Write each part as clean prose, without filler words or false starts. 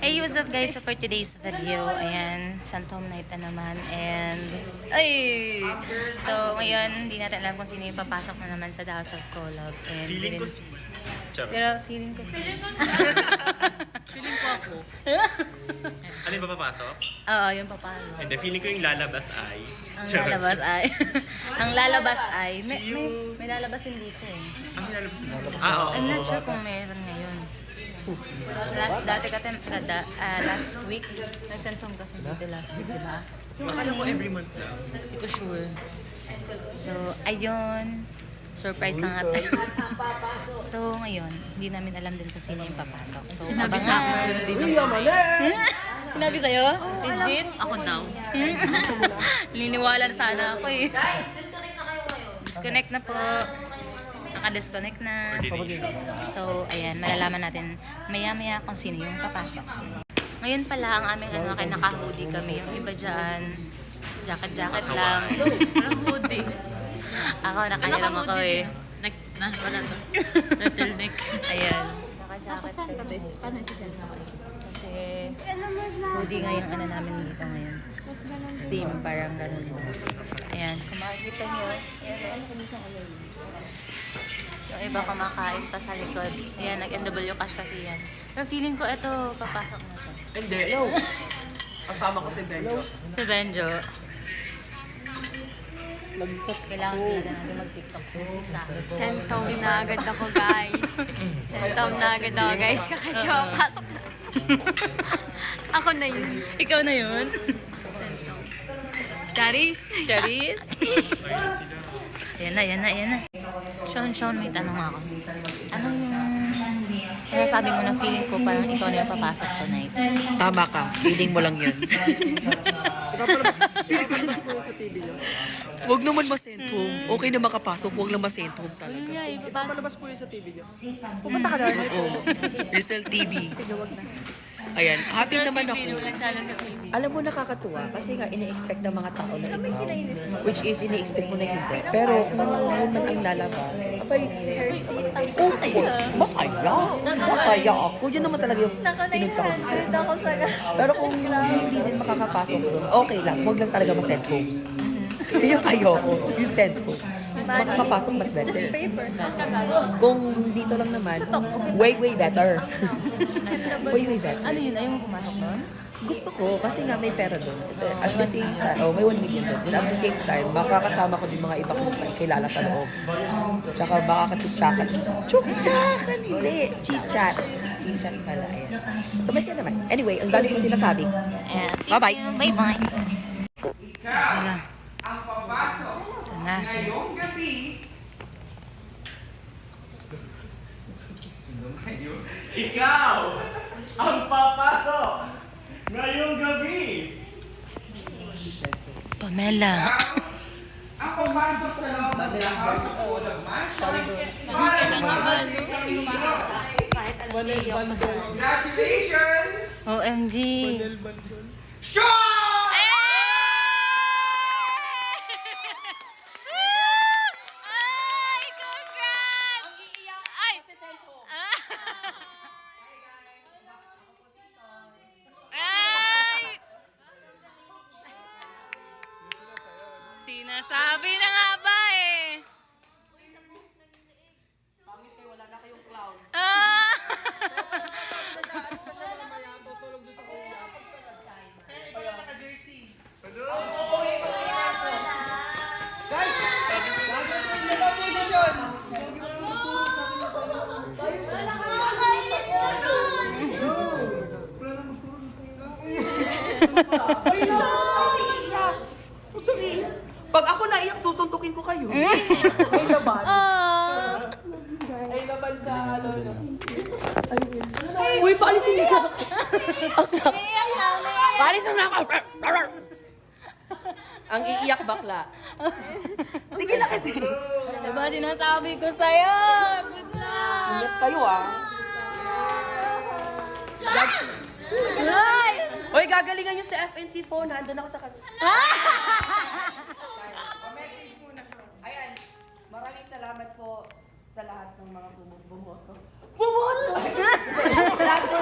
Hey, what's up guys? So for today's video, ayan, Phantom Night na naman. And, ay! So ngayon, hindi natin alam kung sino yung papasok na naman sa The House of Collab. And Feeling ko si... Charot. Pero feeling ko si... Feeling ko ako. Ano yung papapasok? Oo, yung papasok. Hindi, feeling ko yung lalabas ay... Ang Charot. lalabas ay... Ang lalabas ay... See you. May lalabas din dito eh. Ang lalabas na. Ah, oo. I'm not sure kung meron ngayon. Last week, nag-send home kasi dito last week, diba? Akala ko every month lang. Hindi ko sure. So, ayun. Surprise lang natin. So, ngayon, hindi namin alam din kung sino yung papasok. So, Sinabi sa akin, pero di naman. Sinabi sa'yo? Legit? Ako daw. Liniwala na sana ako eh. Guys, disconnect na kayo ngayon. Disconnect na po. Naka-disconnect na. Coordination. So, ayan, malalaman natin maya-maya kung sino yung papasok. Ngayon pala, ang aming ano, kaya naka-hoodie kami. Yung iba dyan, jacket-jacket lang. Walang hoodie. Ako, nakahiram ako eh. Wala to. Turtleneck. Ayan. Naka-jacket. Kasi, hoodie nga yung ano namin dito ngayon. Theme, parang ganun. Ayan, kung makikita nyo, yung iba kumakain pa sa likod. Ayan, nag-NW cash kasi yan. Pero feeling ko ito, papasok na to. Hindi. Kasama ko si Benjo. Si Benjo. Kailangan talaga natin mag-TikTok. Isa. Sentome na agad ako, guys. Sentome na agad ako, guys. Kakadya, pasok na. Ako na yun. Ikaw na yun? Sentome. Charis. Charis? Ayan na, ayan na, ayan na. Sean, may tanong ako. Ano yung... Kaya sabi mo na feeling ko parang ikaw na yung papasok tonight. Tama ka. Feeling mo lang yun. Huwag naman ma-send home. Okay na makapasok. Huwag lang ma-send home talaga. Papalabas po yun sa TV niyo. Pupunta ka doon? Oo. Rizal TV. Ayan. Happy naman ako. Alam mo, nakakatuwa. Kasi nga, ini-expect ng mga tao na ikaw. Which is, ini-expect mo na hindi. Pero kung yun man ang lalabas, abay, masaya. Masaya ako. Yun naman talaga yung pinunta ko. ako sa... Pero kung hindi din makakapasok doon, okay lang. Huwag lang talaga ma-send home. Yun yung ayoko. Yung send home. Makakapasok mas better. Kung dito lang naman, way better. way better. Ano yun? Ayaw mo pumasok doon? Gusto ko kasi nga may pera doon. At the same time, may 1 million doon. And at the same time, makakasama ko din mga iba kong kilala sa loob. Tsaka makaka-chitchakan. Chitchakan! Hindi! Chitchat. Chitchat pala. Ayan. So, masaya naman. Anyway, ang dami kong sinasabi. Ayan. Bye-bye. Bye-bye. Sila. Ito na. Ngayong gabi, ikaw ang papasok ngayong gabi. Pamela. Ang papasok sa loob ng The House of Collab Mansion. Congratulations! OMG. Sure! Ay, congrats! Ay! Ay! Sinasabi na nga ba eh? Pangit kayo, wala na kayong clown. Pag ako naiyak, susuntukin ko kayo. May laban. Ay, laban sa ano. Uy, paalisin niyo. Paalisin na ako. Ang iiyak bakla. Sige na kasi. Diba sinasabi ko sa'yo? Good luck! Ingat kayo ah. Ay! Uy, gagalingan niyo sa FNC phone. Nandun ako sa Ayan, maraming salamat po sa lahat ng mga bumoto. Bumoto! Lahat po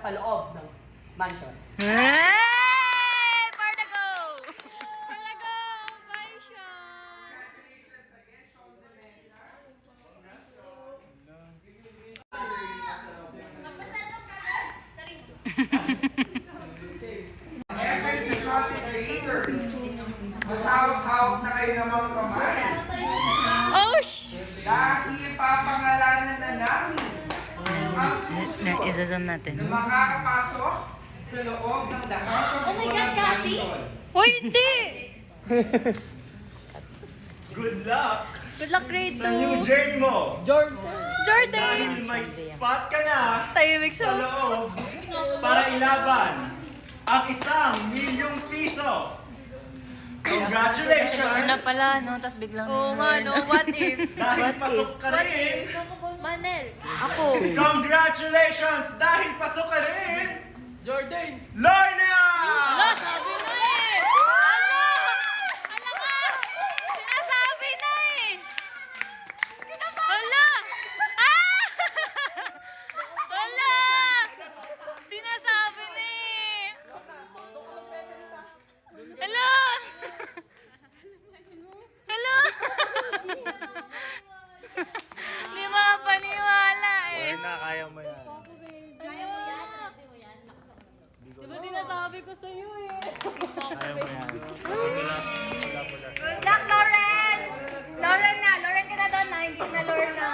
sa loob ng mansion. Hey! For the go! For the go! Mansion! Every security creators. Maghawak-hawak na kayo ng mga kamay. Oh, sh! Dahil papangalanan na namin ang susunod Isa-zoom natin. na makakapasok sa loob ng the House of Mansion. Uy, hindi! Good luck Good luck, grade sa new 2. journey mo. Jordan! Jordan! Dahil may spot ka na Tahimik sa loob para ilaban ang 1,000,000 piso. Congratulations! Na pala, no? Tapos biglang... Oo nga, no? What if? Dahil pasok ka rin. Manel. Congratulations! Dahil pasok ka rin. Jordan! Lorna! Sabi na eh! Ano? Alam ka! Sinasabi na eh! Hala! Ah! Hala! Sinasabi na eh! Hala! Hala! Hindi makapaniwala eh. Kaya mo yan. Diba sinasabi ko sa'yo eh? Kaya mo yan. Good luck, Lauren! Lauren na. Lauren ka na doon na. Hindi na Lauren na.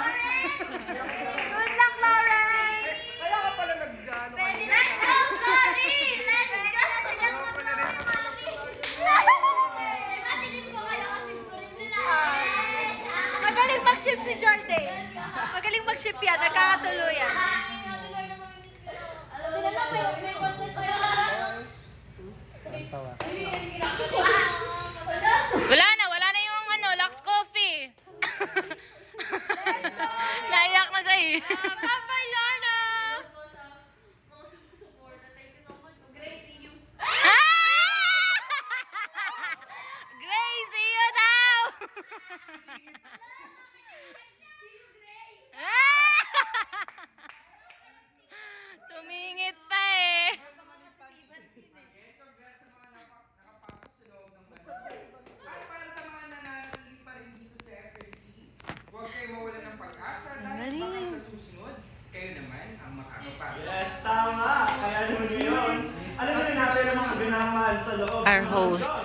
Good luck, Lauren! Kaya ka pala nag-ano. Let's go, Glory! Let's go! Magaling mag-ship si Jordan. Magaling mag-ship yan. Nagkakatuluyan. Wala na yung ano, Lux Coffee. Naiyak na siya eh. Bye-bye, Lorna! Gracie, you daw! Sumingit pa eh. At para sa mga nananatili pa rin dito sa FLC, huwag kayo mawalan ng pag-asa dahil baka sa susunod, kayo naman ang makakapasok. Yes, tama. Kaya naman yun. Alam mo na natin ang mga binaman sa loob Our ng host, mansion.